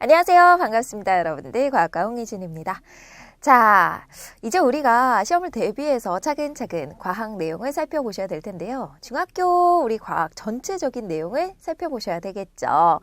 안녕하세요. 반갑습니다. 여러분들 과학과 홍희진입니다. 자, 이제 우리가 시험을 대비해서 차근차근 과학 내용을 살펴보셔야 될 텐데요. 중학교 우리 과학 전체적인 내용을 살펴보셔야 되겠죠.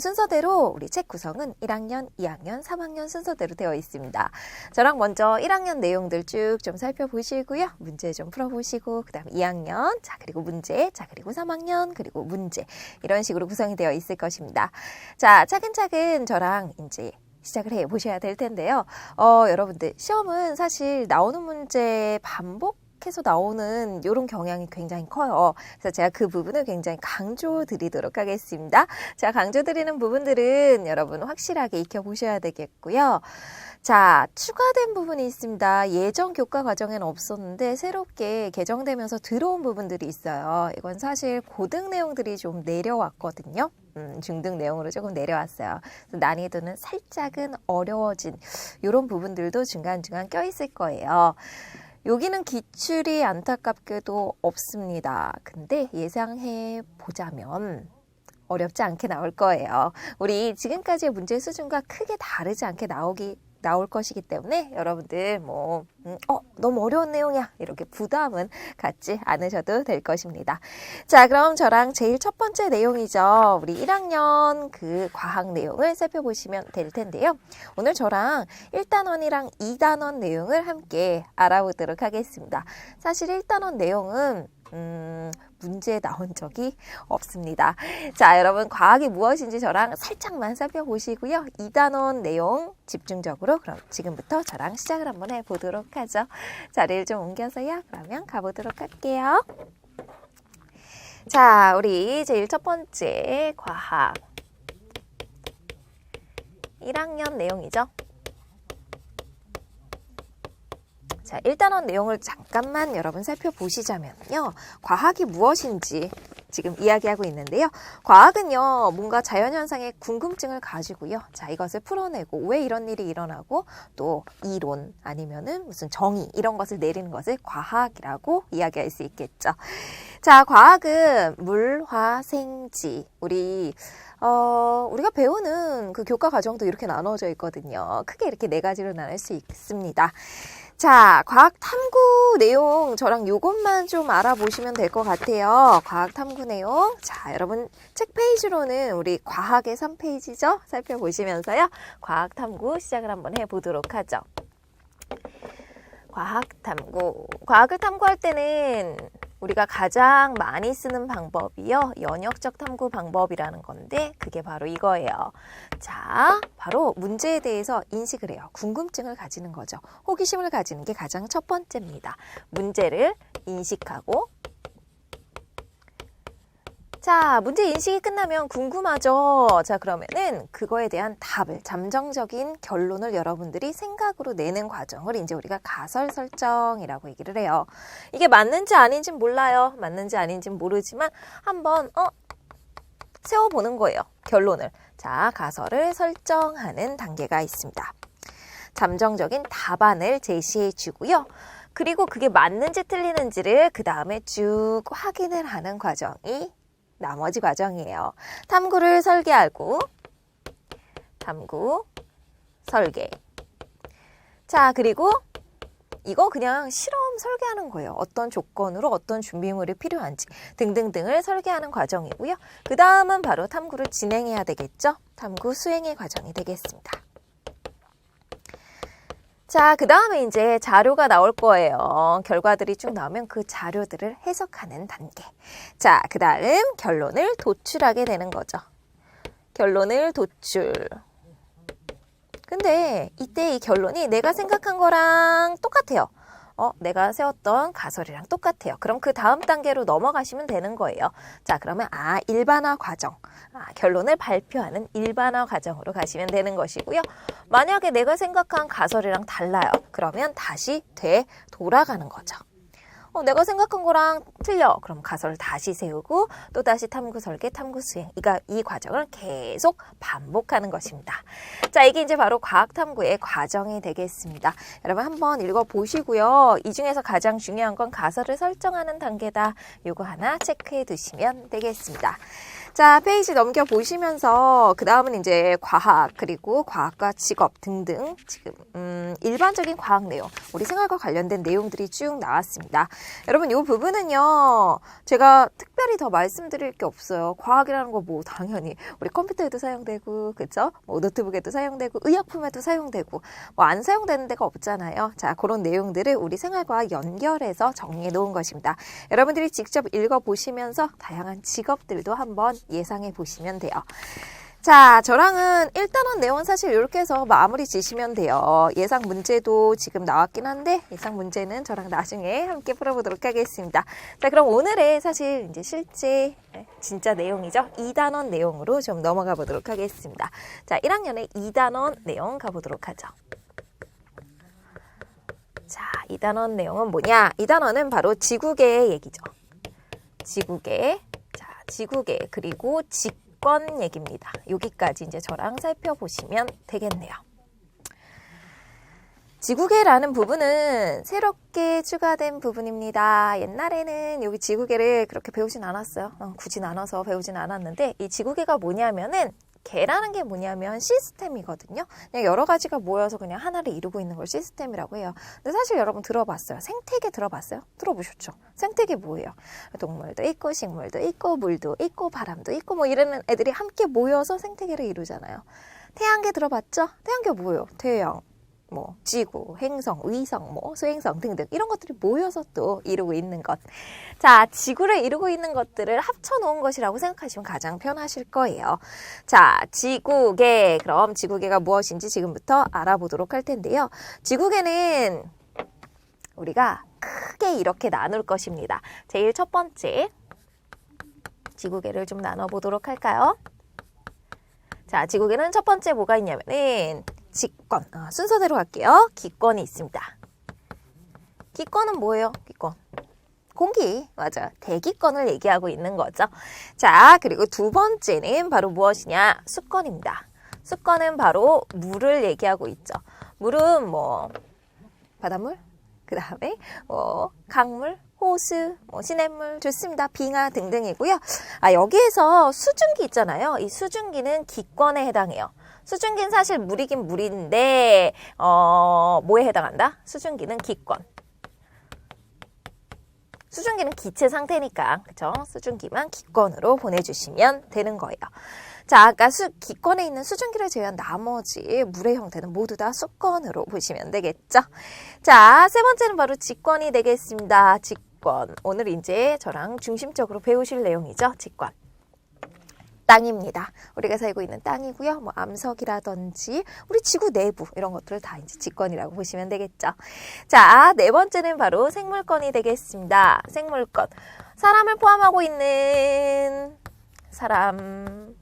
순서대로 우리 책 구성은 1학년, 2학년, 3학년 순서대로 되어 있습니다. 저랑 먼저 1학년 내용들 쭉 좀 살펴보시고요. 문제 좀 풀어보시고 그 다음 2학년, 자 그리고 문제, 자 그리고 3학년, 그리고 문제 이런 식으로 구성이 되어 있을 것입니다. 자, 차근차근 저랑 이제 시작을 해보셔야 될 텐데요. 여러분들 시험은 사실 나오는 문제 반복해서 나오는 이런 경향이 굉장히 커요. 그래서 제가 그 부분을 굉장히 강조드리도록 하겠습니다. 제가 강조드리는 부분들은 여러분 확실하게 익혀보셔야 되겠고요. 자, 추가된 부분이 있습니다. 예전 교과 과정에는 없었는데 새롭게 개정되면서 들어온 부분들이 있어요. 이건 사실 고등 내용들이 좀 내려왔거든요. 중등 내용으로 조금 내려왔어요. 난이도는 살짝은 어려워진 이런 부분들도 중간중간 껴있을 거예요. 여기는 기출이 안타깝게도 없습니다. 근데 예상해 보자면 어렵지 않게 나올 거예요. 우리 지금까지의 문제 수준과 크게 다르지 않게 나올 것이기 때문에 여러분들 너무 어려운 내용이야 이렇게 부담은 갖지 않으셔도 될 것입니다. 자, 그럼 저랑 제일 첫 번째 내용이죠. 우리 1학년 그 과학 내용을 살펴보시면 될 텐데요. 오늘 저랑 1단원이랑 2단원 내용을 함께 알아보도록 하겠습니다. 사실 1단원 내용은 문제에 나온 적이 없습니다. 자, 여러분 과학이 무엇인지 저랑 살짝만 살펴보시고요. 2단원 내용 집중적으로 그럼 지금부터 저랑 시작을 한번 해보도록 하죠. 자리를 좀 옮겨서요. 그러면 가보도록 할게요. 자, 우리 제일 첫 번째 과학 1학년 내용이죠. 자, 1단원 내용을 잠깐만 여러분 살펴보시자면요. 과학이 무엇인지 지금 이야기하고 있는데요. 과학은요, 뭔가 자연현상의 궁금증을 가지고요. 자, 이것을 풀어내고 왜 이런 일이 일어나고 또 이론 아니면은 무슨 정의 이런 것을 내리는 것을 과학이라고 이야기할 수 있겠죠. 자, 과학은 물, 화, 생, 지. 우리가 배우는 그 교과 과정도 이렇게 나눠져 있거든요. 크게 이렇게 네 가지로 나눌 수 있습니다. 자, 과학 탐구 내용 저랑 요것만 좀 알아보시면 될 것 같아요. 과학 탐구 내용. 자, 여러분 책 페이지로는 우리 과학의 3페이지죠? 살펴보시면서요. 과학 탐구 시작을 한번 해보도록 하죠. 과학 탐구. 과학을 탐구할 때는 우리가 가장 많이 쓰는 방법이요. 연역적 탐구 방법이라는 건데 그게 바로 이거예요. 자, 바로 문제에 대해서 인식을 해요. 궁금증을 가지는 거죠. 호기심을 가지는 게 가장 첫 번째입니다. 문제를 인식하고 자, 문제 인식이 끝나면 궁금하죠? 자, 그러면은 그거에 대한 답을, 잠정적인 결론을 여러분들이 생각으로 내는 과정을 이제 우리가 가설 설정이라고 얘기를 해요. 이게 맞는지 아닌지는 몰라요. 맞는지 아닌지는 모르지만 한번 세워보는 거예요. 결론을. 자, 가설을 설정하는 단계가 있습니다. 잠정적인 답안을 제시해 주고요. 그리고 그게 맞는지 틀리는지를 그 다음에 쭉 확인을 하는 과정이 나머지 과정이에요. 탐구를 설계하고 탐구, 설계. 자, 그리고 이거 그냥 실험 설계하는 거예요. 어떤 조건으로 어떤 준비물이 필요한지 등등등을 설계하는 과정이고요. 그 다음은 바로 탐구를 진행해야 되겠죠. 탐구 수행의 과정이 되겠습니다. 자, 그 다음에 이제 자료가 나올 거예요. 결과들이 쭉 나오면 그 자료들을 해석하는 단계. 자, 그 다음 결론을 도출하게 되는 거죠. 결론을 도출. 근데 이때 이 결론이 내가 생각한 거랑 똑같아요. 내가 세웠던 가설이랑 똑같아요. 그럼 그 다음 단계로 넘어가시면 되는 거예요. 자, 그러면 일반화 과정. 결론을 발표하는 일반화 과정으로 가시면 되는 것이고요. 만약에 내가 생각한 가설이랑 달라요. 그러면 다시 돌아가는 거죠. 내가 생각한 거랑 틀려. 그럼 가설을 다시 세우고 또 다시 탐구 설계, 탐구 수행. 이 과정을 계속 반복하는 것입니다. 자, 이게 이제 바로 과학 탐구의 과정이 되겠습니다. 여러분 한번 읽어보시고요. 이 중에서 가장 중요한 건 가설을 설정하는 단계다. 요거 하나 체크해 두시면 되겠습니다. 자, 페이지 넘겨 보시면서 그 다음은 이제 과학 그리고 과학과 직업 등등 지금 일반적인 과학 내용, 우리 생활과 관련된 내용들이 쭉 나왔습니다. 여러분 이 부분은요 제가 특별히 더 말씀드릴 게 없어요. 과학이라는 거 뭐 당연히 우리 컴퓨터에도 사용되고 그쵸? 뭐 노트북에도 사용되고 의약품에도 사용되고 뭐 안 사용되는 데가 없잖아요. 자, 그런 내용들을 우리 생활과 연결해서 정리해 놓은 것입니다. 여러분들이 직접 읽어보시면서 다양한 직업들도 한번 예상해 보시면 돼요. 자, 저랑은 1단원 내용은 사실 이렇게 해서 마무리 지시면 돼요. 예상 문제도 지금 나왔긴 한데 예상 문제는 저랑 나중에 함께 풀어보도록 하겠습니다. 자, 그럼 오늘의 사실 이제 실제 진짜 내용이죠. 2단원 내용으로 좀 넘어가 보도록 하겠습니다. 자, 1학년의 2단원 내용 가보도록 하죠. 자, 2단원 내용은 뭐냐? 2단원은 바로 지구계의 얘기죠. 지구계, 자, 지구계 그리고 직권 얘기입니다. 여기까지 이제 저랑 살펴보시면 되겠네요. 지구계라는 부분은 새롭게 추가된 부분입니다. 옛날에는 여기 지구계를 그렇게 배우진 않았어요. 굳이 나눠서 배우진 않았는데 이 지구계가 뭐냐면은 개라는 게 뭐냐면 시스템이거든요. 그냥 여러 가지가 모여서 그냥 하나를 이루고 있는 걸 시스템이라고 해요. 근데 사실 여러분 들어봤어요? 생태계 들어봤어요? 들어보셨죠? 생태계 뭐예요? 동물도 있고 식물도 있고 물도 있고 바람도 있고 뭐 이러는 애들이 함께 모여서 생태계를 이루잖아요. 태양계 들어봤죠? 태양계 뭐예요? 태양, 뭐 지구, 행성, 위성, 뭐 소행성 등등 이런 것들이 모여서 또 이루고 있는 것. 자, 지구를 이루고 있는 것들을 합쳐놓은 것이라고 생각하시면 가장 편하실 거예요. 자, 지구계. 그럼 지구계가 무엇인지 지금부터 알아보도록 할 텐데요. 지구계는 우리가 크게 이렇게 나눌 것입니다. 제일 첫 번째 지구계를 좀 나눠보도록 할까요? 자, 지구계는 첫 번째 뭐가 있냐면은 직권, 순서대로 갈게요. 기권이 있습니다. 기권은 뭐예요? 기권. 공기, 맞아요. 대기권을 얘기하고 있는 거죠. 자, 그리고 두 번째는 바로 무엇이냐? 수권입니다. 수권은 바로 물을 얘기하고 있죠. 물은 뭐 바닷물, 그 다음에 강물, 호수, 시냇물 좋습니다. 빙하 등등이고요. 여기에서 수증기 있잖아요. 이 수증기는 기권에 해당해요. 수증기는 사실 물이긴 물인데 뭐에 해당한다? 수증기는 기권. 수증기는 기체 상태니까 그쵸? 수증기만 기권으로 보내주시면 되는 거예요. 자, 아까 기권에 있는 수증기를 제외한 나머지 물의 형태는 모두 다 수권으로 보시면 되겠죠. 자, 세 번째는 바로 직권이 되겠습니다. 직권. 오늘 이제 저랑 중심적으로 배우실 내용이죠. 직권. 땅입니다. 우리가 살고 있는 땅이고요. 뭐 암석이라든지 우리 지구 내부 이런 것들을 다 이제 직권이라고 보시면 되겠죠. 자, 네 번째는 바로 생물권이 되겠습니다. 생물권. 사람을 포함하고 있는 사람,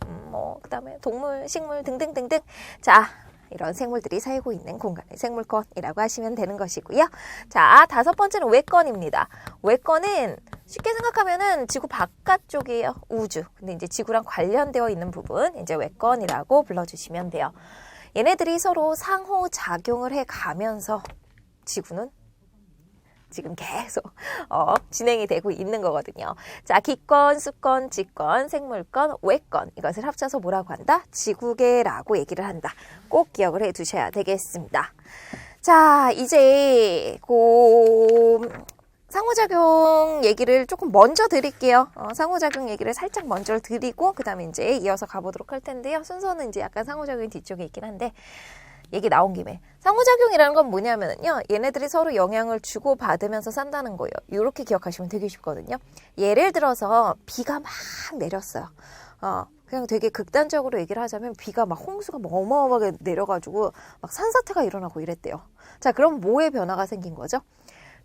그다음에 동물, 식물 등등등등. 자, 이런 생물들이 살고 있는 공간을 생물권이라고 하시면 되는 것이고요. 자, 다섯 번째는 외권입니다. 외권은 쉽게 생각하면은 지구 바깥쪽이에요. 우주. 근데 이제 지구랑 관련되어 있는 부분, 이제 외권이라고 불러주시면 돼요. 얘네들이 서로 상호작용을 해 가면서 지구는 지금 계속 진행이 되고 있는 거거든요. 자, 기권, 수권, 직권, 생물권, 외권 이것을 합쳐서 뭐라고 한다? 지구계라고 얘기를 한다. 꼭 기억을 해 두셔야 되겠습니다. 자, 이제 상호작용 얘기를 조금 먼저 드릴게요. 상호작용 얘기를 살짝 먼저 드리고 그 다음에 이제 이어서 가보도록 할 텐데요. 순서는 이제 약간 상호작용이 뒤쪽에 있긴 한데 얘기 나온 김에 상호작용이라는 건 뭐냐면요. 얘네들이 서로 영향을 주고 받으면서 산다는 거예요. 이렇게 기억하시면 되게 쉽거든요. 예를 들어서 비가 막 내렸어요. 그냥 되게 극단적으로 얘기를 하자면 비가 막 홍수가 막 어마어마하게 내려가지고 막 산사태가 일어나고 이랬대요. 자, 그럼 뭐의 변화가 생긴 거죠?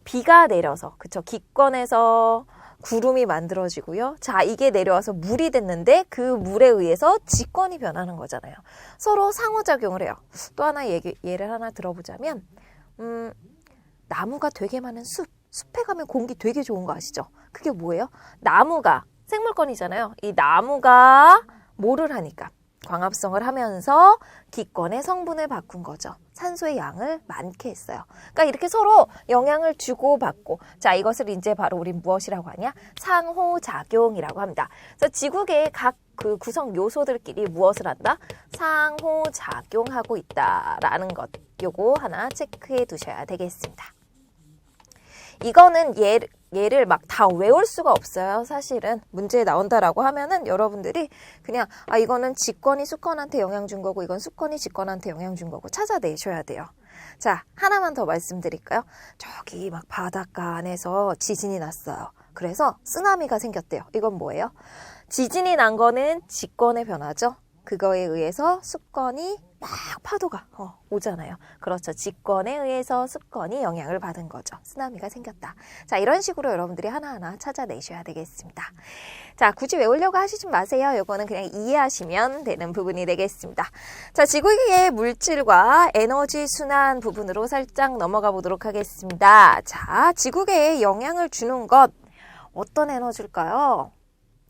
비가 내려서, 그쵸? 기권에서 구름이 만들어지고요. 자, 이게 내려와서 물이 됐는데 그 물에 의해서 직권이 변하는 거잖아요. 서로 상호작용을 해요. 또 하나 예를 하나 들어보자면 나무가 되게 많은 숲에 가면 공기 되게 좋은 거 아시죠? 그게 뭐예요? 나무가 생물권이잖아요. 이 나무가 뭐를 하니까 광합성을 하면서 기권의 성분을 바꾼 거죠. 산소의 양을 많게 했어요. 그러니까 이렇게 서로 영향을 주고받고, 자, 이것을 이제 바로 우리 무엇이라고 하냐? 상호작용이라고 합니다. 그래서 지구계의 각 그 구성 요소들끼리 무엇을 한다? 상호작용하고 있다라는 것. 요거 하나 체크해 두셔야 되겠습니다. 이거는 얘를 막 다 외울 수가 없어요. 사실은 문제에 나온다라고 하면은 여러분들이 그냥 이거는 직권이 수권한테 영향 준 거고 이건 수권이 직권한테 영향 준 거고 찾아내셔야 돼요. 자, 하나만 더 말씀드릴까요? 저기 막 바닷가 안에서 지진이 났어요. 그래서 쓰나미가 생겼대요. 이건 뭐예요? 지진이 난 거는 직권의 변화죠. 그거에 의해서 수권이 막 파도가 오잖아요. 그렇죠. 직권에 의해서 수권이 영향을 받은 거죠. 쓰나미가 생겼다. 자, 이런 식으로 여러분들이 하나하나 찾아내셔야 되겠습니다. 자, 굳이 외우려고 하시지 마세요. 이거는 그냥 이해하시면 되는 부분이 되겠습니다. 자, 지구의 물질과 에너지 순환 부분으로 살짝 넘어가 보도록 하겠습니다. 자, 지구계에 영향을 주는 것 어떤 에너지일까요?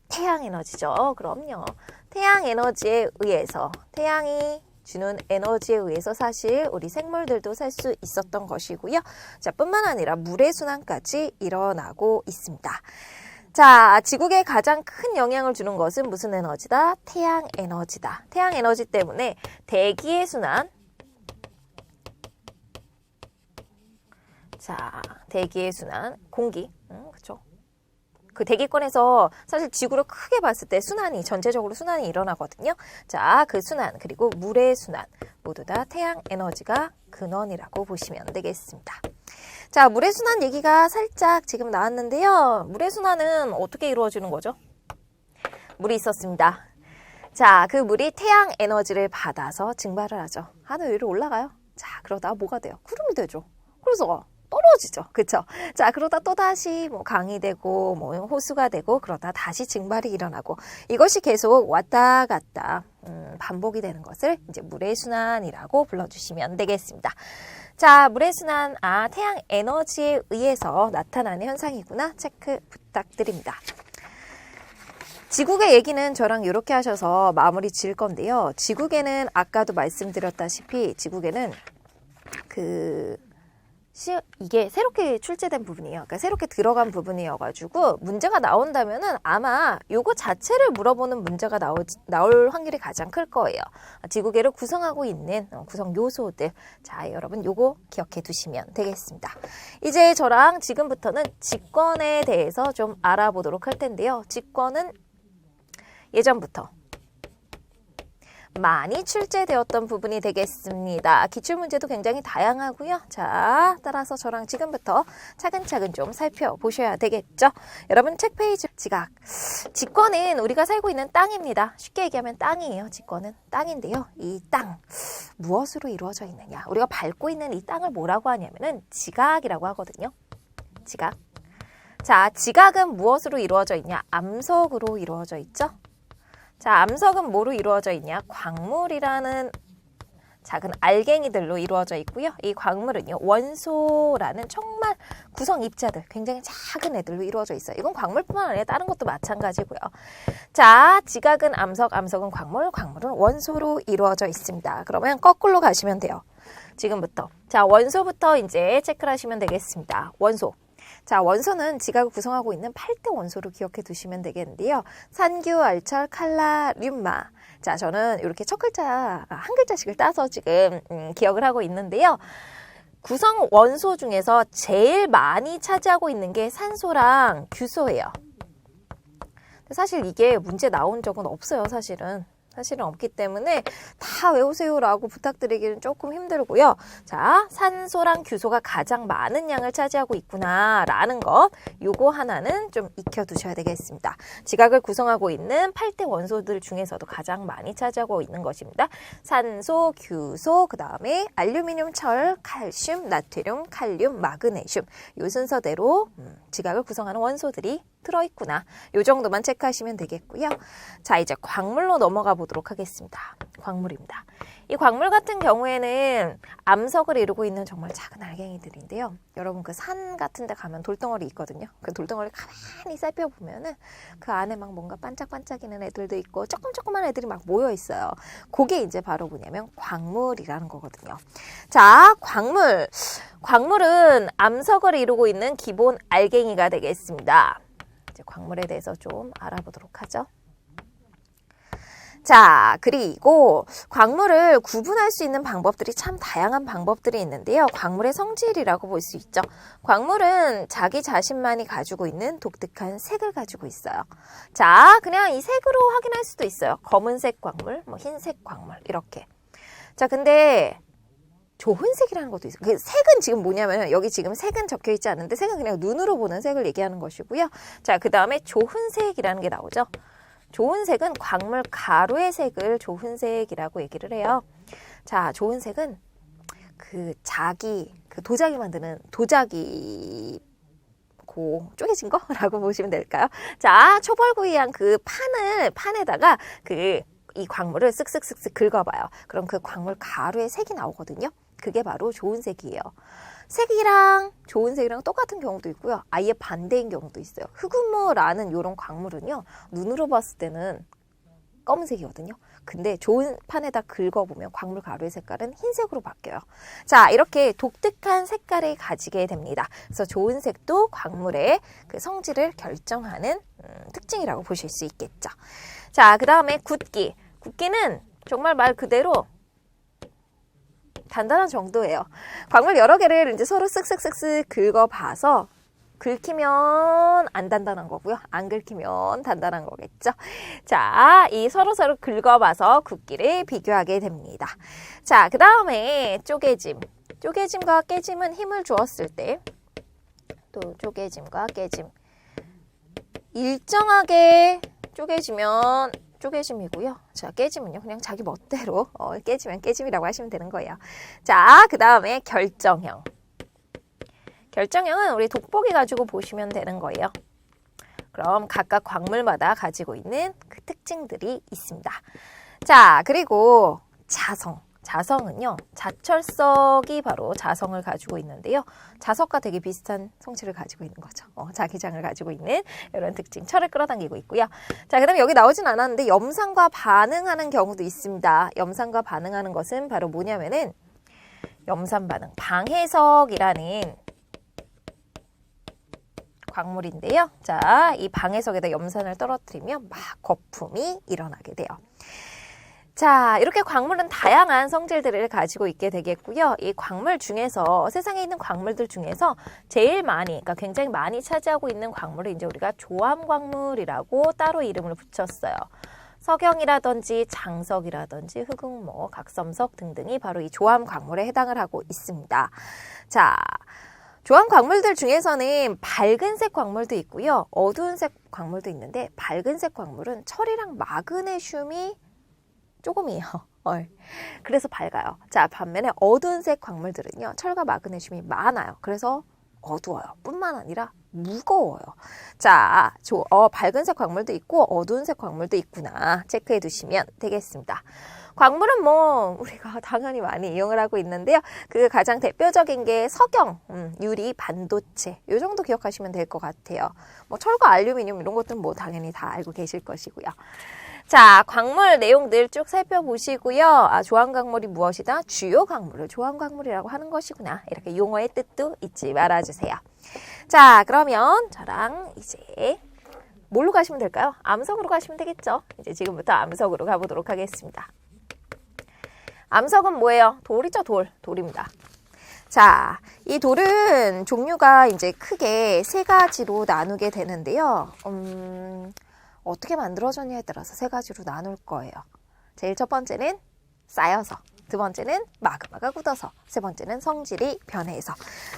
태양 에너지죠. 그럼요. 태양 에너지에 의해서, 태양이 주는 에너지에 의해서 사실 우리 생물들도 살 수 있었던 것이고요. 자, 뿐만 아니라 물의 순환까지 일어나고 있습니다. 자, 지구계에 가장 큰 영향을 주는 것은 무슨 에너지다? 태양 에너지다. 태양 에너지 때문에 대기의 순환, 자, 대기의 순환, 공기, 그렇죠. 그 대기권에서 사실 지구를 크게 봤을 때 순환이, 전체적으로 순환이 일어나거든요. 자, 그 순환, 그리고 물의 순환, 모두 다 태양 에너지가 근원이라고 보시면 되겠습니다. 자, 물의 순환 얘기가 살짝 지금 나왔는데요. 물의 순환은 어떻게 이루어지는 거죠? 물이 있었습니다. 자, 그 물이 태양 에너지를 받아서 증발을 하죠. 하늘 위로 올라가요. 자, 그러다 뭐가 돼요? 구름이 되죠. 그래서 떨어지죠. 그쵸? 자, 그러다 또 다시 강이 되고, 호수가 되고, 그러다 다시 증발이 일어나고, 이것이 계속 왔다 갔다, 반복이 되는 것을 이제 물의 순환이라고 불러주시면 되겠습니다. 자, 물의 순환, 태양 에너지에 의해서 나타나는 현상이구나. 체크 부탁드립니다. 지구계 얘기는 저랑 이렇게 하셔서 마무리 지을 건데요. 지구계는 아까도 말씀드렸다시피, 지구계는 이게 새롭게 출제된 부분이에요. 그러니까 새롭게 들어간 부분이어가지고 문제가 나온다면은 아마 요거 자체를 물어보는 문제가 나올 확률이 가장 클 거예요. 지구계를 구성하고 있는 구성 요소들. 자, 여러분 요거 기억해 두시면 되겠습니다. 이제 저랑 지금부터는 직권에 대해서 좀 알아보도록 할 텐데요. 직권은 예전부터 많이 출제되었던 부분이 되겠습니다. 기출문제도 굉장히 다양하고요. 자, 따라서 저랑 지금부터 차근차근 좀 살펴보셔야 되겠죠. 여러분 책 페이지 지각. 직권은 우리가 살고 있는 땅입니다. 쉽게 얘기하면 땅이에요. 직권은 땅인데요. 이 땅 무엇으로 이루어져 있느냐. 우리가 밟고 있는 이 땅을 뭐라고 하냐면은 지각이라고 하거든요. 지각. 자, 지각은 무엇으로 이루어져 있냐. 암석으로 이루어져 있죠. 자, 암석은 뭐로 이루어져 있냐? 광물이라는 작은 알갱이들로 이루어져 있고요. 이 광물은요, 원소라는 정말 구성 입자들, 굉장히 작은 애들로 이루어져 있어요. 이건 광물뿐만 아니라 다른 것도 마찬가지고요. 자, 지각은 암석, 암석은 광물, 광물은 원소로 이루어져 있습니다. 그러면 거꾸로 가시면 돼요. 지금부터. 자, 원소부터 이제 체크를 하시면 되겠습니다. 원소. 자, 원소는 지각을 구성하고 있는 8대 원소로 기억해 두시면 되겠는데요. 산규, 알철, 칼라, 륨마. 자, 저는 이렇게 첫 글자, 한 글자씩을 따서 지금 기억을 하고 있는데요. 구성 원소 중에서 제일 많이 차지하고 있는 게 산소랑 규소예요. 사실 이게 문제 나온 적은 없어요, 사실은 없기 때문에 다 외우세요라고 부탁드리기는 조금 힘들고요. 자, 산소랑 규소가 가장 많은 양을 차지하고 있구나라는 것, 요거 하나는 좀 익혀두셔야 되겠습니다. 지각을 구성하고 있는 8대 원소들 중에서도 가장 많이 차지하고 있는 것입니다. 산소, 규소, 그 다음에 알루미늄, 철, 칼슘, 나트륨, 칼륨, 마그네슘, 요 순서대로 지각을 구성하는 원소들이 들어있구나. 요 정도만 체크하시면 되겠고요. 자, 이제 광물로 넘어가 보도록 하겠습니다. 광물입니다. 이 광물 같은 경우에는 암석을 이루고 있는 정말 작은 알갱이들인데요. 여러분 그 산 같은 데 가면 돌덩어리 있거든요. 그 돌덩어리 가만히 살펴보면은 그 안에 막 뭔가 반짝반짝이는 애들도 있고 조그만 애들이 막 모여 있어요. 그게 이제 바로 뭐냐면 광물이라는 거거든요. 자, 광물은 암석을 이루고 있는 기본 알갱이가 되겠습니다. 이제 광물에 대해서 좀 알아보도록 하죠. 자, 그리고 광물을 구분할 수 있는 방법들이 참 다양한 방법들이 있는데요. 광물의 성질이라고 볼 수 있죠. 광물은 자기 자신만이 가지고 있는 독특한 색을 가지고 있어요. 자, 그냥 이 색으로 확인할 수도 있어요. 검은색 광물, 뭐 흰색 광물 이렇게. 자, 근데 좋은 색이라는 것도 있어요. 그 색은 지금 뭐냐면 여기 지금 색은 적혀 있지 않은데 색은 그냥 눈으로 보는 색을 얘기하는 것이고요. 자, 그 다음에 좋은 색이라는 게 나오죠. 좋은 색은 광물 가루의 색을 좋은 색이라고 얘기를 해요. 자, 좋은 색은 그 도자기 만드는 도자기 쪼개진 거라고 보시면 될까요? 자, 초벌구이한 그 판에다가 이 광물을 쓱쓱쓱쓱 긁어봐요. 그럼 그 광물 가루의 색이 나오거든요. 그게 바로 좋은 색이에요. 색이랑 좋은 색이랑 똑같은 경우도 있고요. 아예 반대인 경우도 있어요. 흑음모라는 이런 광물은요. 눈으로 봤을 때는 검은색이거든요. 근데 좋은 판에다 긁어보면 광물 가루의 색깔은 흰색으로 바뀌어요. 자, 이렇게 독특한 색깔을 가지게 됩니다. 그래서 좋은 색도 광물의 그 성질을 결정하는 특징이라고 보실 수 있겠죠. 자, 그 다음에 굵기. 굵기는 정말 말 그대로 단단한 정도예요. 광물 여러 개를 이제 서로 쓱쓱쓱쓱 긁어봐서 긁히면 안 단단한 거고요. 안 긁히면 단단한 거겠죠. 자, 이 서로 긁어봐서 굵기를 비교하게 됩니다. 자, 그 다음에 쪼개짐. 쪼개짐과 깨짐은 힘을 주었을 때 또 쪼개짐과 깨짐. 일정하게 쪼개지면 쪼개짐이고요. 자, 깨짐은요. 그냥 자기 멋대로 깨지면 깨짐이라고 하시면 되는 거예요. 자, 그 다음에 결정형. 결정형은 우리 돋보기 가지고 보시면 되는 거예요. 그럼 각각 광물마다 가지고 있는 그 특징들이 있습니다. 자, 그리고 자성. 자성은요. 자철석이 바로 자성을 가지고 있는데요. 자석과 되게 비슷한 성질을 가지고 있는 거죠. 자기장을 가지고 있는 이런 특징. 철을 끌어당기고 있고요. 자, 그 다음에 여기 나오진 않았는데 염산과 반응하는 경우도 있습니다. 염산과 반응하는 것은 바로 뭐냐면은 염산 반응. 방해석이라는 광물인데요. 자, 이 방해석에다 염산을 떨어뜨리면 막 거품이 일어나게 돼요. 자, 이렇게 광물은 다양한 성질들을 가지고 있게 되겠고요. 이 광물 중에서 세상에 있는 광물들 중에서 제일 많이, 그러니까 굉장히 많이 차지하고 있는 광물을 이제 우리가 조암광물이라고 따로 이름을 붙였어요. 석영이라든지 장석이라든지 흑음모, 각섬석 등등이 바로 이 조암광물에 해당을 하고 있습니다. 자, 조암 광물들 중에서는 밝은색 광물도 있고요. 어두운색 광물도 있는데 밝은색 광물은 철이랑 마그네슘이 조금이에요. 그래서 밝아요. 자, 반면에 어두운색 광물들은요. 철과 마그네슘이 많아요. 그래서 어두워요. 뿐만 아니라 무거워요. 자, 밝은색 광물도 있고 어두운색 광물도 있구나. 체크해 두시면 되겠습니다. 광물은 뭐 우리가 당연히 많이 이용을 하고 있는데요. 그 가장 대표적인 게 석영, 유리, 반도체 이 정도 기억하시면 될 것 같아요. 뭐 철과 알루미늄 이런 것들은 뭐 당연히 다 알고 계실 것이고요. 자, 광물 내용들 쭉 살펴보시고요. 조암 광물이 무엇이다? 주요 광물을 조암 광물이라고 하는 것이구나. 이렇게 용어의 뜻도 잊지 말아주세요. 자, 그러면 저랑 이제 뭘로 가시면 될까요? 암석으로 가시면 되겠죠? 이제 지금부터 암석으로 가보도록 하겠습니다. 암석은 뭐예요? 돌이죠, 돌입니다. 자, 이 돌은 종류가 이제 크게 세 가지로 나누게 되는데요. 어떻게 만들어졌냐에 따라서 세 가지로 나눌 거예요. 제일 첫 번째는 쌓여서, 두 번째는 마그마가 굳어서, 세 번째는 성질이 변해서.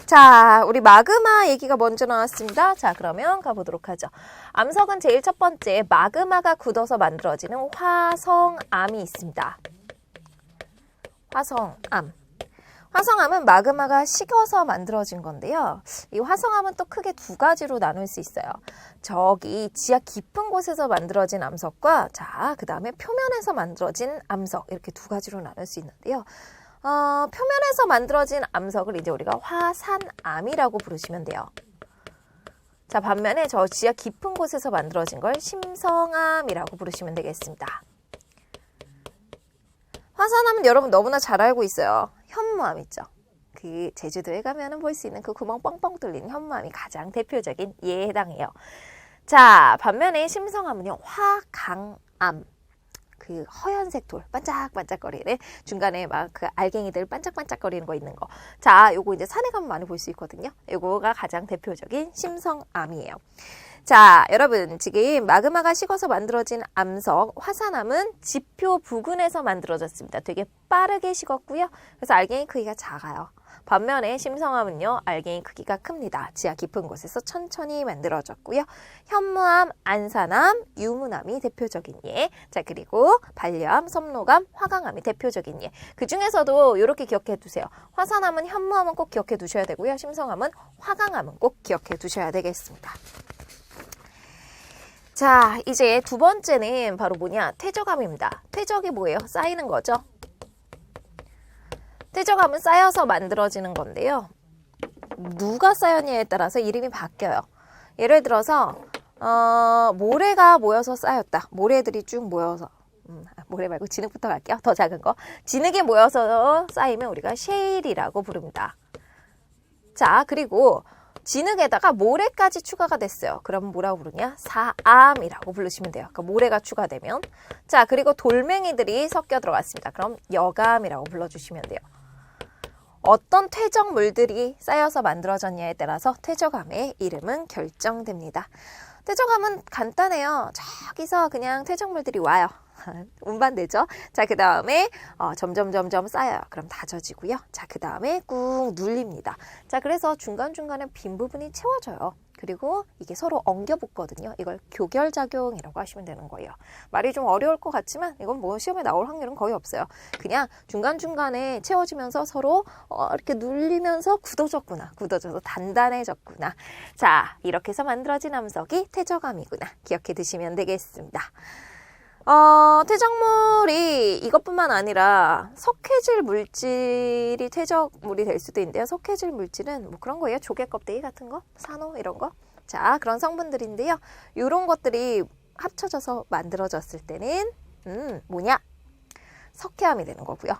자, 우리 마그마 얘기가 먼저 나왔습니다. 자, 그러면 가보도록 하죠. 암석은 제일 첫 번째 마그마가 굳어서 만들어지는 화성암이 있습니다. 화성암. 화성암은 마그마가 식어서 만들어진 건데요. 이 화성암은 또 크게 두 가지로 나눌 수 있어요. 저기 지하 깊은 곳에서 만들어진 암석과 그 다음에 표면에서 만들어진 암석, 이렇게 두 가지로 나눌 수 있는데요. 표면에서 만들어진 암석을 이제 우리가 화산암이라고 부르시면 돼요. 자, 반면에 저 지하 깊은 곳에서 만들어진 걸 심성암이라고 부르시면 되겠습니다. 화산암은 여러분 너무나 잘 알고 있어요. 현무암 있죠. 그 제주도에 가면은 볼 수 있는 그 구멍 뻥뻥 뚫린 현무암이 가장 대표적인 예에 해당해요. 자, 반면에 심성암은요, 화강암. 그 허연색 돌 반짝반짝거리는 중간에 막 그 알갱이들 반짝반짝거리는 거 있는 거. 자, 요거 이제 산에 가면 많이 볼 수 있거든요. 요거가 가장 대표적인 심성암이에요. 자, 여러분 지금 마그마가 식어서 만들어진 암석 화산암은 지표 부근에서 만들어졌습니다. 되게 빠르게 식었고요. 그래서 알갱이 크기가 작아요. 반면에 심성암은요, 알갱이 크기가 큽니다. 지하 깊은 곳에서 천천히 만들어졌고요. 현무암, 안산암, 유문암이 대표적인 예. 자, 그리고 반려암, 섭록암, 화강암이 대표적인 예. 그 중에서도 이렇게 기억해 두세요. 화산암은 현무암은 꼭 기억해 두셔야 되고요. 심성암은 화강암은 꼭 기억해 두셔야 되겠습니다. 자, 이제 두 번째는 바로 뭐냐? 퇴적암입니다. 퇴적이 뭐예요? 쌓이는 거죠. 퇴적암은 쌓여서 만들어지는 건데요. 누가 쌓였냐에 따라서 이름이 바뀌어요. 예를 들어서 모래가 모여서 쌓였다. 모래들이 쭉 모여서 모래 말고 진흙부터 갈게요. 더 작은 거. 진흙이 모여서 쌓이면 우리가 셰일이라고 부릅니다. 자, 그리고 진흙에다가 모래까지 추가가 됐어요. 그럼 뭐라고 부르냐? 사암이라고 부르시면 돼요. 그러니까 모래가 추가되면. 자, 그리고 돌멩이들이 섞여 들어갔습니다. 그럼 여감이라고 불러주시면 돼요. 어떤 퇴적물들이 쌓여서 만들어졌냐에 따라서 퇴적암의 이름은 결정됩니다. 퇴적암은 간단해요. 저기서 그냥 퇴적물들이 와요. 운반되죠. 자, 그 다음에 점점 쌓여요. 그럼 다져지고요. 자, 그 다음에 꾹 눌립니다. 자, 그래서 중간중간에 빈 부분이 채워져요. 그리고 이게 서로 엉겨 붙거든요. 이걸 교결작용이라고 하시면 되는 거예요. 말이 좀 어려울 것 같지만 이건 뭐 시험에 나올 확률은 거의 없어요. 그냥 중간중간에 채워지면서 서로 이렇게 눌리면서 굳어졌구나. 굳어져서 단단해졌구나. 자, 이렇게 해서 만들어진 암석이 퇴적암이구나. 기억해 두시면 되겠습니다. 퇴적물이 이것뿐만 아니라 석회질 물질이 퇴적물이 될 수도 있는데요. 석회질 물질은 뭐 그런 거예요. 조개 껍데기 같은 거, 산호 이런 거. 자, 그런 성분들인데요. 이런 것들이 합쳐져서 만들어졌을 때는 뭐냐? 석회암이 되는 거고요.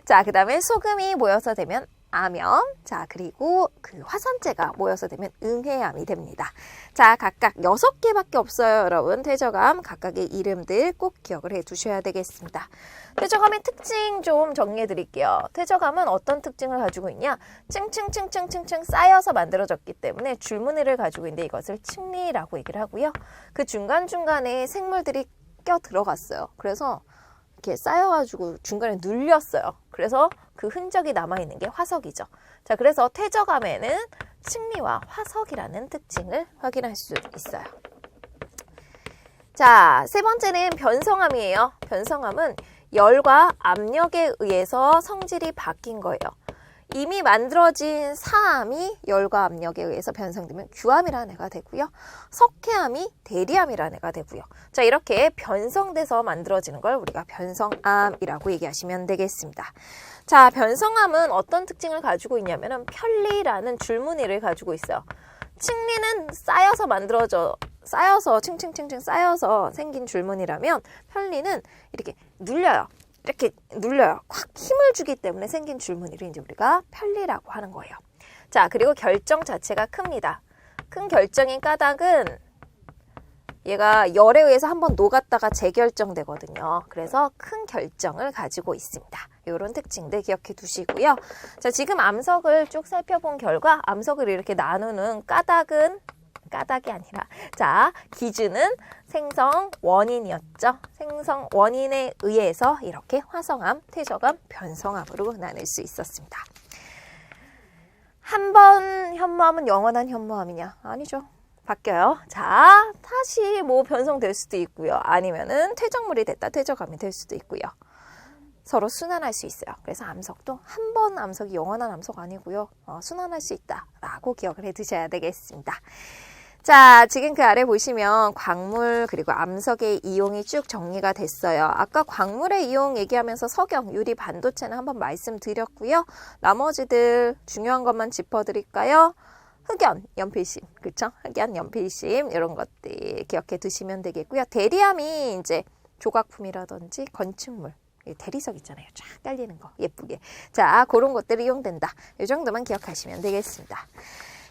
자, 그 다음에 소금이 모여서 되면 암염, 자, 그리고 그 화산재가 모여서 되면 응해암이 됩니다. 자, 각각 6개밖에 없어요, 여러분. 퇴적암 각각의 이름들 꼭 기억을 해 두셔야 되겠습니다. 퇴적암의 특징 좀 정리해 드릴게요. 퇴적암은 어떤 특징을 가지고 있냐? 층층층층층층 쌓여서 만들어졌기 때문에 줄무늬를 가지고 있는데 이것을 층리라고 얘기를 하고요. 그 중간중간에 생물들이 껴 들어갔어요. 그래서 이렇게 쌓여가지고 중간에 눌렸어요. 그래서 그 흔적이 남아있는 게 화석이죠. 자, 그래서 퇴적암에는 층리와 화석이라는 특징을 확인할 수 있어요. 자, 세 번째는 변성암이에요. 변성암은 열과 압력에 의해서 성질이 바뀐 거예요. 이미 만들어진 사암이 열과 압력에 의해서 변성되면 규암이라는 애가 되고요. 석회암이 대리암이라는 애가 되고요. 자, 이렇게 변성돼서 만들어지는 걸 우리가 변성암이라고 얘기하시면 되겠습니다. 자, 변성암은 어떤 특징을 가지고 있냐면은 편리라는 줄무늬를 가지고 있어요. 층리는 쌓여서 층층층층 쌓여서 생긴 줄무늬라면 편리는 이렇게 눌려요. 이렇게 눌려요. 확 힘을 주기 때문에 생긴 줄무늬를 이제 우리가 편리라고 하는 거예요. 자, 그리고 결정 자체가 큽니다. 큰 결정인 까닭은 얘가 열에 의해서 한번 녹았다가 재결정되거든요. 그래서 큰 결정을 가지고 있습니다. 이런 특징들 기억해 두시고요. 자, 지금 암석을 쭉 살펴본 결과 암석을 이렇게 나누는 까닭이 아니라, 자, 기준은 생성 원인이었죠. 생성 원인에 의해서 이렇게 화성암, 퇴적암, 변성암으로 나눌 수 있었습니다. 한 번 현무암은 영원한 현무암이냐? 아니죠. 바뀌어요. 자, 다시 뭐 변성될 수도 있고요. 아니면은 퇴적물이 됐다, 퇴적암이 될 수도 있고요. 서로 순환할 수 있어요. 그래서 암석도 한 번 암석이 영원한 암석 아니고요. 순환할 수 있다라고 기억을 해 두셔야 되겠습니다. 자, 지금 그 아래 보시면 광물 그리고 암석의 이용이 쭉 정리가 됐어요. 아까 광물의 이용 얘기하면서 석영, 유리, 반도체는 한번 말씀드렸고요. 나머지들 중요한 것만 짚어드릴까요? 흑연, 연필심, 그쵸? 흑연, 연필심 이런 것들 기억해 두시면 되겠고요. 대리암이 이제 조각품이라든지 건축물, 대리석 있잖아요. 쫙 깔리는 거 예쁘게. 자, 그런 것들이 이용된다. 이 정도만 기억하시면 되겠습니다.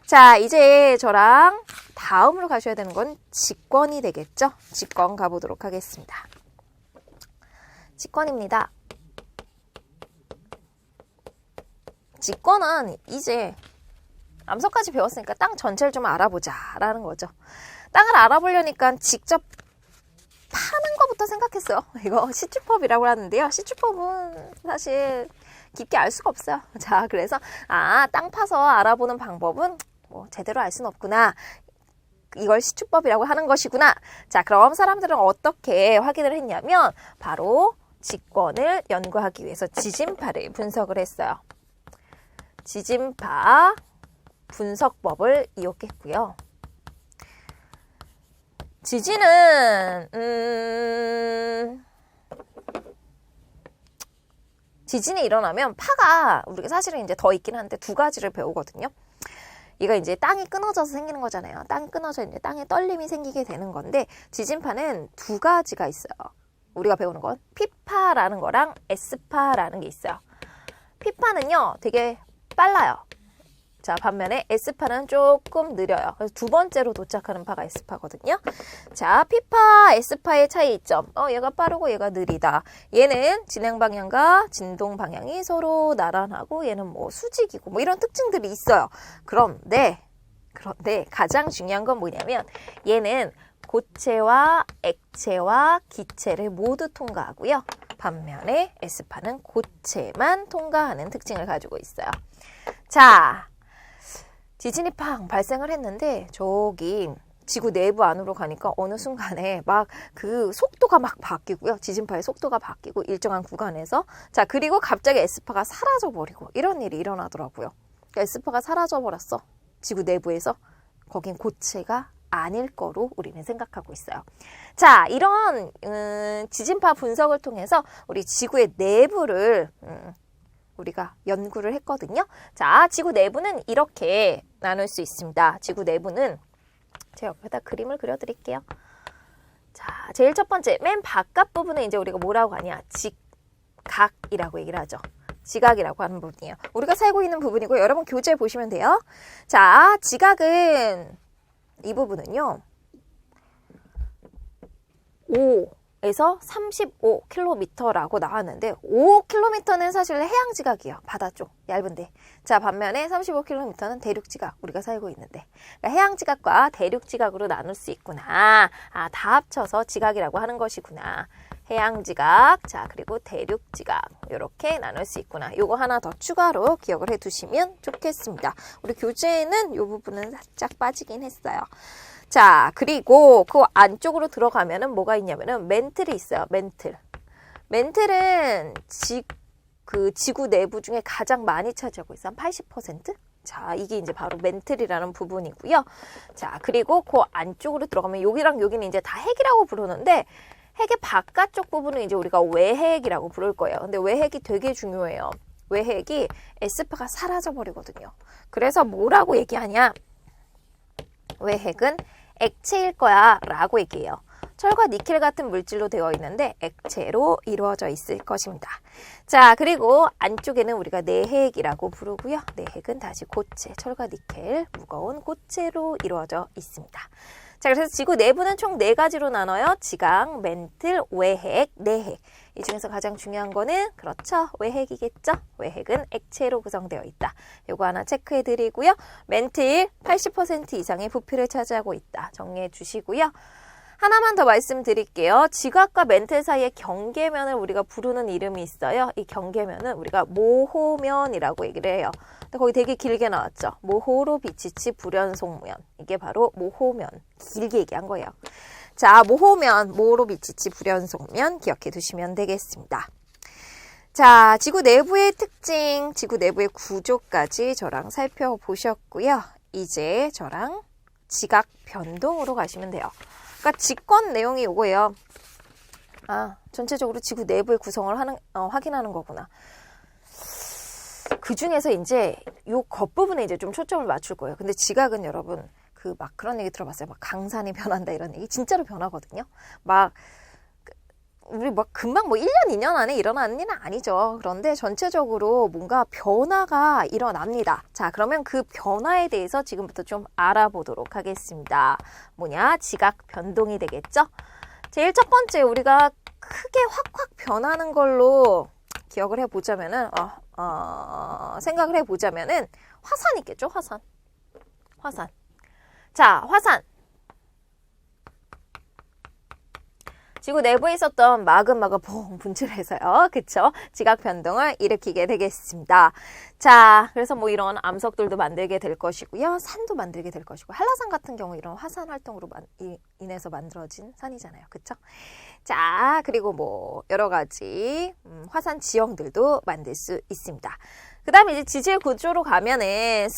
자, 이제 저랑 다음으로 가셔야 되는 건 직권이 되겠죠? 직권 가보도록 하겠습니다. 직권입니다. 직권은 이제 암석까지 배웠으니까 땅 전체를 좀 알아보자 라는 거죠. 땅을 알아보려니까 직접 파는 것부터 생각했어요. 이거 시추법이라고 하는데요. 시추법은 사실 깊게 알 수가 없어요. 자, 그래서 땅 파서 알아보는 방법은 뭐 제대로 알 수는 없구나. 이걸 시추법이라고 하는 것이구나. 자, 그럼 사람들은 어떻게 확인을 했냐면 바로 직권을 연구하기 위해서 지진파를 분석을 했어요. 지진파 분석법을 이용했고요. 지진은 지진이 일어나면 파가 우리가 사실은 이제 더 있긴 한데 두 가지를 배우거든요. 이거 이제 땅이 끊어져서 생기는 거잖아요. 땅이 끊어져 이제 땅에 떨림이 생기게 되는 건데 지진파는 두 가지가 있어요. 우리가 배우는 건 P파라는 거랑 S파라는 게 있어요. P파는요 되게 빨라요. 자, 반면에 S파는 조금 느려요. 그래서 두 번째로 도착하는 파가 S파거든요. 자, P파, S파의 차이점. 얘가 빠르고 얘가 느리다. 얘는 진행 방향과 진동 방향이 서로 나란하고 얘는 뭐 수직이고 뭐 이런 특징들이 있어요. 그런데 가장 중요한 건 뭐냐면 얘는 고체와 액체와 기체를 모두 통과하고요. 반면에 S파는 고체만 통과하는 특징을 가지고 있어요. 자, 지진이 팡 발생을 했는데 저기 지구 내부 안으로 가니까 어느 순간에 막 그 속도가 막 바뀌고요. 지진파의 속도가 바뀌고 일정한 구간에서 자, 그리고 갑자기 S파가 사라져버리고 이런 일이 일어나더라고요. 그러니까 S파가 사라져버렸어. 지구 내부에서. 거긴 고체가 아닐 거로 우리는 생각하고 있어요. 자, 이런 지진파 분석을 통해서 우리 지구의 내부를 우리가 연구를 했거든요. 자, 지구 내부는 이렇게 나눌 수 있습니다. 지구 내부는 제가 옆에다 그림을 그려드릴게요. 자, 제일 첫 번째 맨 바깥 부분에 이제 우리가 뭐라고 하냐? 지각이라고 얘기를 하죠. 지각이라고 하는 부분이에요. 우리가 살고 있는 부분이고 여러분 교재 보시면 돼요. 자, 지각은 이 부분은요. 5에서 35km라고 나왔는데 5km는 사실 해양 지각이에요. 바다 쪽 얇은데. 자, 반면에 35km는 대륙 지각 우리가 살고 있는데. 그러니까 해양 지각과 대륙 지각으로 나눌 수 있구나. 다 합쳐서 지각이라고 하는 것이구나. 해양 지각, 자, 그리고 대륙 지각 이렇게 나눌 수 있구나. 요거 하나 더 추가로 기억을 해 두시면 좋겠습니다. 우리 교재에는 이 부분은 살짝 빠지긴 했어요. 자, 그리고 그 안쪽으로 들어가면은 뭐가 있냐면은 멘틀이 있어요. 멘틀은 지구 내부 중에 가장 많이 차지하고 있어요. 한 80%? 자, 이게 이제 바로 멘틀이라는 부분이고요. 자, 그리고 그 안쪽으로 들어가면 여기랑 여기는 이제 다 핵이라고 부르는데 핵의 바깥쪽 부분은 이제 우리가 외핵이라고 부를 거예요. 근데 외핵이 되게 중요해요. 외핵이 S파가 사라져 버리거든요. 그래서 뭐라고 얘기하냐? 외핵은 액체일 거야 라고 얘기해요. 철과 니켈 같은 물질로 되어 있는데 액체로 이루어져 있을 것입니다. 자, 그리고 안쪽에는 우리가 내핵이라고 부르고요. 내핵은 다시 고체, 철과 니켈, 무거운 고체로 이루어져 있습니다. 자, 그래서 지구 내부는 총 4가지로 나눠요. 지각, 멘틀, 외핵, 내핵. 이 중에서 가장 중요한 거는 그렇죠. 외핵이겠죠. 외핵은 액체로 구성되어 있다. 요거 하나 체크해 드리고요. 멘틀 80% 이상의 부피를 차지하고 있다. 정리해 주시고요. 하나만 더 말씀드릴게요. 지각과 멘틀 사이의 경계면을 우리가 부르는 이름이 있어요. 이 경계면은 우리가 모호면이라고 얘기를 해요. 근데 거기 되게 길게 나왔죠. 모호로 비치치 불연속면. 이게 바로 모호면. 길게 얘기한 거예요. 자, 모호면, 모호로 비치치 불연속면 기억해 두시면 되겠습니다. 자, 지구 내부의 특징, 지구 내부의 구조까지 저랑 살펴보셨고요. 이제 저랑 지각 변동으로 가시면 돼요. 그러니까 직권 내용이 이거예요. 전체적으로 지구 내부의 구성을 확인하는 거구나. 그 중에서 이제 요 겉부분에 이제 좀 초점을 맞출 거예요. 근데 지각은 여러분, 그런 얘기 들어봤어요. 막 강산이 변한다 이런 얘기. 진짜로 변하거든요. 우리 금방 1년, 2년 안에 일어나는 일은 아니죠. 그런데 전체적으로 뭔가 변화가 일어납니다. 자, 그러면 그 변화에 대해서 지금부터 좀 알아보도록 하겠습니다. 뭐냐? 지각 변동이 되겠죠? 제일 첫 번째 우리가 크게 확확 변하는 걸로 기억을 해보자면은, 생각을 해보자면은 화산이 있겠죠? 화산. 자, 화산. 지구 내부에 있었던 마그마가 퐁 분출해서요. 그쵸? 지각 변동을 일으키게 되겠습니다. 자, 그래서 이런 암석들도 만들게 될 것이고요. 산도 만들게 될 것이고, 한라산 같은 경우 이런 화산 활동으로 인해서 만들어진 산이잖아요. 그쵸? 자, 그리고 여러 가지 화산 지형들도 만들 수 있습니다. 그 다음에 이제 지질 구조로 가면은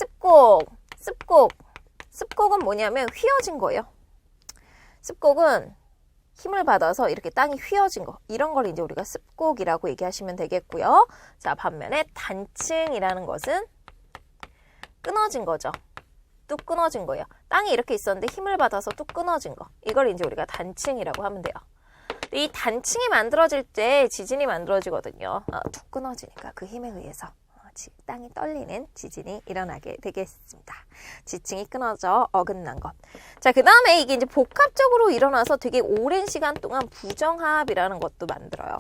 습곡은 뭐냐면 휘어진 거예요. 습곡은 힘을 받아서 이렇게 땅이 휘어진 거, 이런 걸 이제 우리가 습곡이라고 얘기하시면 되겠고요. 자, 반면에 단층이라는 것은 끊어진 거죠. 뚝 끊어진 거예요. 땅이 이렇게 있었는데 힘을 받아서 뚝 끊어진 거, 이걸 이제 우리가 단층이라고 하면 돼요. 이 단층이 만들어질 때 지진이 만들어지거든요. 뚝 끊어지니까 그 힘에 의해서 땅이 떨리는 지진이 일어나게 되겠습니다. 지층이 끊어져 어긋난 것. 자, 그 다음에 이게 이제 복합적으로 일어나서 되게 오랜 시간 동안 부정합이라는 것도 만들어요.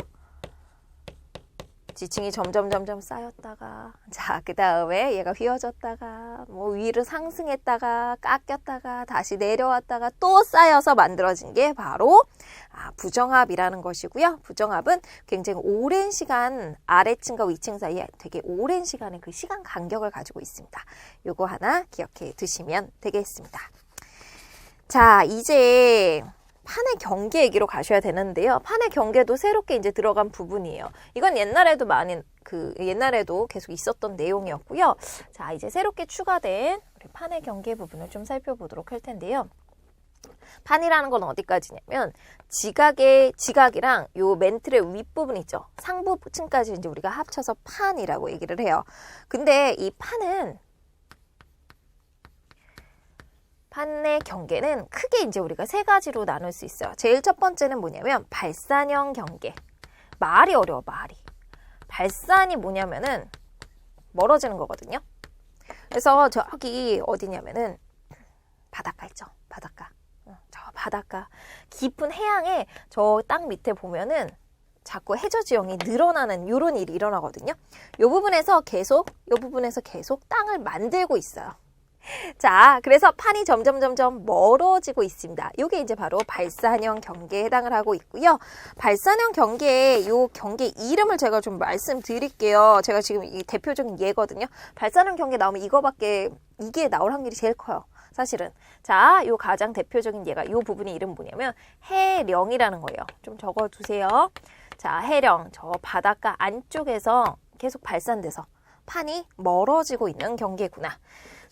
지층이 점점 쌓였다가, 자, 그 다음에 얘가 휘어졌다가, 위로 상승했다가, 깎였다가, 다시 내려왔다가 또 쌓여서 만들어진 게 바로 부정합이라는 것이고요. 부정합은 굉장히 오랜 시간 아래층과 위층 사이에 되게 오랜 시간의 그 시간 간격을 가지고 있습니다. 요거 하나 기억해 두시면 되겠습니다. 자, 이제 판의 경계 얘기로 가셔야 되는데요. 판의 경계도 새롭게 이제 들어간 부분이에요. 이건 옛날에도 계속 있었던 내용이었고요. 자, 이제 새롭게 추가된 우리 판의 경계 부분을 좀 살펴보도록 할 텐데요. 판이라는 건 어디까지냐면 지각이랑 요 멘틀의 윗부분 있죠. 상부층까지 이제 우리가 합쳐서 판이라고 얘기를 해요. 근데 이 판의 경계는 크게 이제 우리가 세 가지로 나눌 수 있어요. 제일 첫 번째는 뭐냐면 발산형 경계. 말이 어려워, 말이. 발산이 뭐냐면은 멀어지는 거거든요. 그래서 저기 어디냐면은 바닷가 있죠. 바닷가. 저 바닷가. 깊은 해양에 저 땅 밑에 보면은 자꾸 해저 지형이 늘어나는 이런 일이 일어나거든요. 이 부분에서 계속 땅을 만들고 있어요. 자, 그래서 판이 점점 멀어지고 있습니다. 이게 이제 바로 발산형 경계에 해당을 하고 있고요. 발산형 경계의 요 경계 이름을 제가 좀 말씀드릴게요. 제가 지금 이 대표적인 예거든요. 발산형 경계 나오면 이게 나올 확률이 제일 커요. 사실은. 자, 요 가장 대표적인 예가 요 부분의 이름 뭐냐면 해령이라는 거예요. 좀 적어두세요. 자, 해령. 저 바닷가 안쪽에서 계속 발산돼서 판이 멀어지고 있는 경계구나.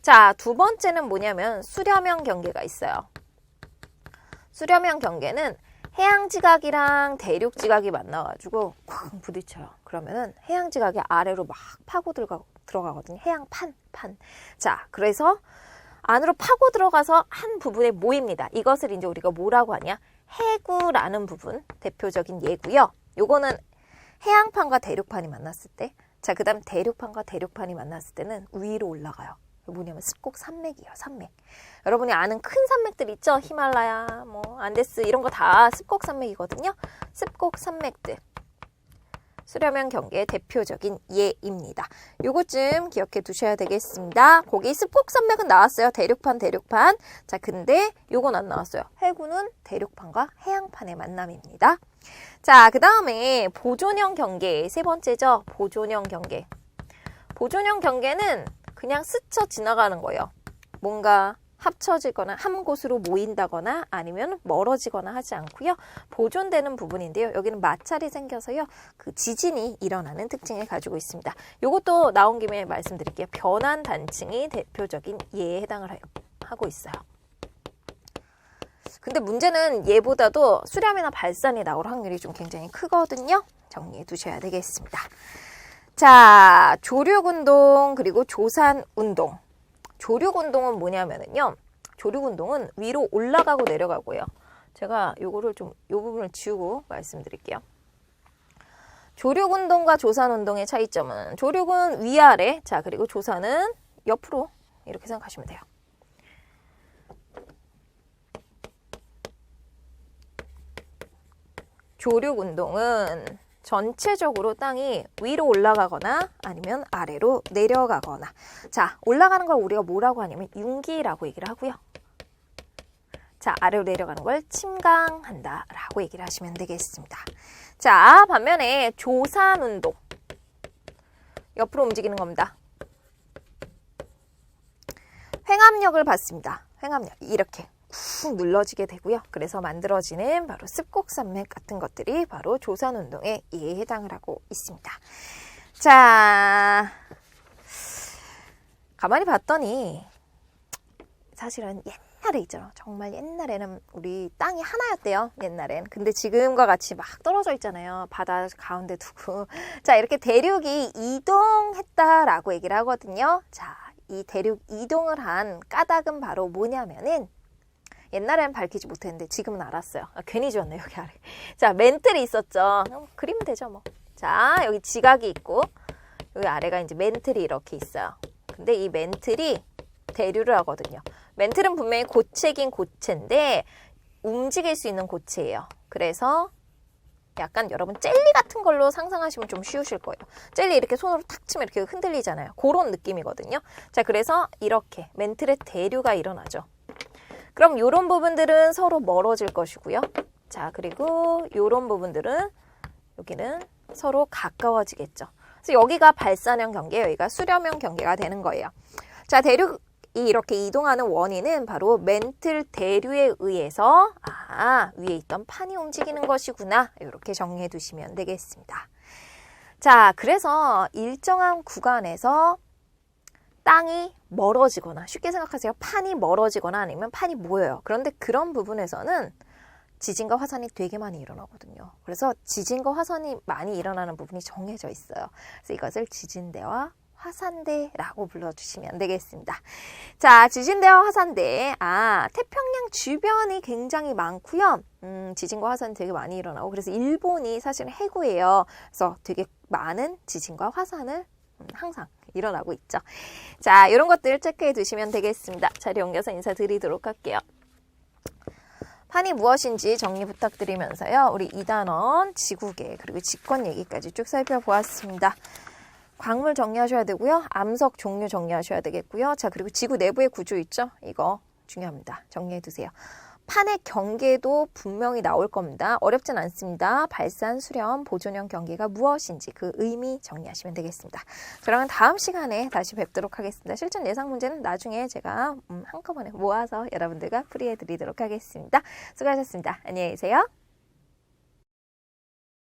자, 두 번째는 뭐냐면 수렴형 경계가 있어요. 수렴형 경계는 해양지각이랑 대륙지각이 만나가지고 쿵 부딪혀요. 그러면은 해양지각이 아래로 막 파고 들어가거든요. 해양판. 자, 그래서 안으로 파고 들어가서 한 부분에 모입니다. 이것을 이제 우리가 뭐라고 하냐? 해구라는 부분, 대표적인 예고요. 요거는 해양판과 대륙판이 만났을 때, 자, 그 다음 대륙판과 대륙판이 만났을 때는 위로 올라가요. 뭐냐면 습곡 산맥이에요. 산맥. 여러분이 아는 큰 산맥들 있죠? 히말라야, 안데스 이런 거 다 습곡 산맥이거든요. 습곡 산맥들. 수렴형 경계의 대표적인 예입니다. 요것 좀 기억해 두셔야 되겠습니다. 거기 습곡 산맥은 나왔어요. 대륙판. 자, 근데 요건 안 나왔어요. 해구는 대륙판과 해양판의 만남입니다. 자, 그 다음에 보존형 경계. 세 번째죠. 보존형 경계. 보존형 경계는 그냥 스쳐 지나가는 거예요. 뭔가 합쳐지거나 한 곳으로 모인다거나 아니면 멀어지거나 하지 않고요. 보존되는 부분인데요. 여기는 마찰이 생겨서요. 그 지진이 일어나는 특징을 가지고 있습니다. 이것도 나온 김에 말씀드릴게요. 변환 단층이 대표적인 예에 해당을 하고 있어요. 근데 문제는 얘보다도 수렴이나 발산이 나올 확률이 좀 굉장히 크거든요. 정리해 두셔야 되겠습니다. 자, 조륙운동 그리고 조산운동. 조륙운동은 뭐냐면요. 조륙운동은 위로 올라가고 내려가고요. 제가 요거를 좀, 요 부분을 지우고 말씀드릴게요. 조륙운동과 조산운동의 차이점은 조륙은 위아래, 자, 그리고 조산은 옆으로 이렇게 생각하시면 돼요. 조륙운동은 전체적으로 땅이 위로 올라가거나 아니면 아래로 내려가거나, 자, 올라가는 걸 우리가 뭐라고 하냐면 융기라고 얘기를 하고요. 자, 아래로 내려가는 걸 침강한다 라고 얘기를 하시면 되겠습니다. 자, 반면에 조산운동, 옆으로 움직이는 겁니다. 횡압력을 받습니다. 횡압력 이렇게 쿵 눌러지게 되고요. 그래서 만들어지는 바로 습곡산맥 같은 것들이 바로 조산운동에 이에 해당을 하고 있습니다. 자, 가만히 봤더니 사실은 옛날에 있잖아. 정말 옛날에는 우리 땅이 하나였대요. 옛날엔. 근데 지금과 같이 막 떨어져 있잖아요. 바다 가운데 두고. 자, 이렇게 대륙이 이동했다라고 얘기를 하거든요. 자, 이 대륙 이동을 한 까닭은 바로 뭐냐면은 옛날엔 밝히지 못했는데 지금은 알았어요. 아, 괜히 지웠네 여기 아래. 자, 멘틀이 있었죠. 그리면 되죠 뭐. 자, 여기 지각이 있고 여기 아래가 이제 멘틀이 이렇게 있어요. 근데 이 멘틀이 대류를 하거든요. 멘틀은 분명히 고체긴 고체인데 움직일 수 있는 고체예요. 그래서 약간 여러분 젤리 같은 걸로 상상하시면 좀 쉬우실 거예요. 젤리 이렇게 손으로 탁 치면 이렇게 흔들리잖아요. 그런 느낌이거든요. 자, 그래서 이렇게 멘틀의 대류가 일어나죠. 그럼 이런 부분들은 서로 멀어질 것이고요. 자, 그리고 이런 부분들은 여기는 서로 가까워지겠죠. 그래서 여기가 발산형 경계, 여기가 수렴형 경계가 되는 거예요. 자, 대륙이 이렇게 이동하는 원인은 바로 멘틀 대류에 의해서 위에 있던 판이 움직이는 것이구나. 이렇게 정리해 두시면 되겠습니다. 자, 그래서 일정한 구간에서 땅이 멀어지거나, 쉽게 생각하세요. 판이 멀어지거나 아니면 판이 모여요. 그런데 그런 부분에서는 지진과 화산이 되게 많이 일어나거든요. 그래서 지진과 화산이 많이 일어나는 부분이 정해져 있어요. 그래서 이것을 지진대와 화산대라고 불러주시면 되겠습니다. 자, 지진대와 화산대. 태평양 주변이 굉장히 많고요. 지진과 화산이 되게 많이 일어나고, 그래서 일본이 사실은 해구예요. 그래서 되게 많은 지진과 화산을 항상 일어나고 있죠. 자, 이런 것들 체크해 두시면 되겠습니다. 자리 옮겨서 인사드리도록 할게요. 판이 무엇인지 정리 부탁드리면서요. 우리 2단원 지구계 그리고 직권 얘기까지 쭉 살펴보았습니다. 광물 정리하셔야 되고요. 암석 종류 정리하셔야 되겠고요. 자, 그리고 지구 내부의 구조 있죠? 이거 중요합니다. 정리해 두세요. 판의 경계도 분명히 나올 겁니다. 어렵진 않습니다. 발산, 수렴, 보존형 경계가 무엇인지 그 의미 정리하시면 되겠습니다. 그러면 다음 시간에 다시 뵙도록 하겠습니다. 실전 예상 문제는 나중에 제가 한꺼번에 모아서 여러분들과 풀이해 드리도록 하겠습니다. 수고하셨습니다. 안녕히 계세요.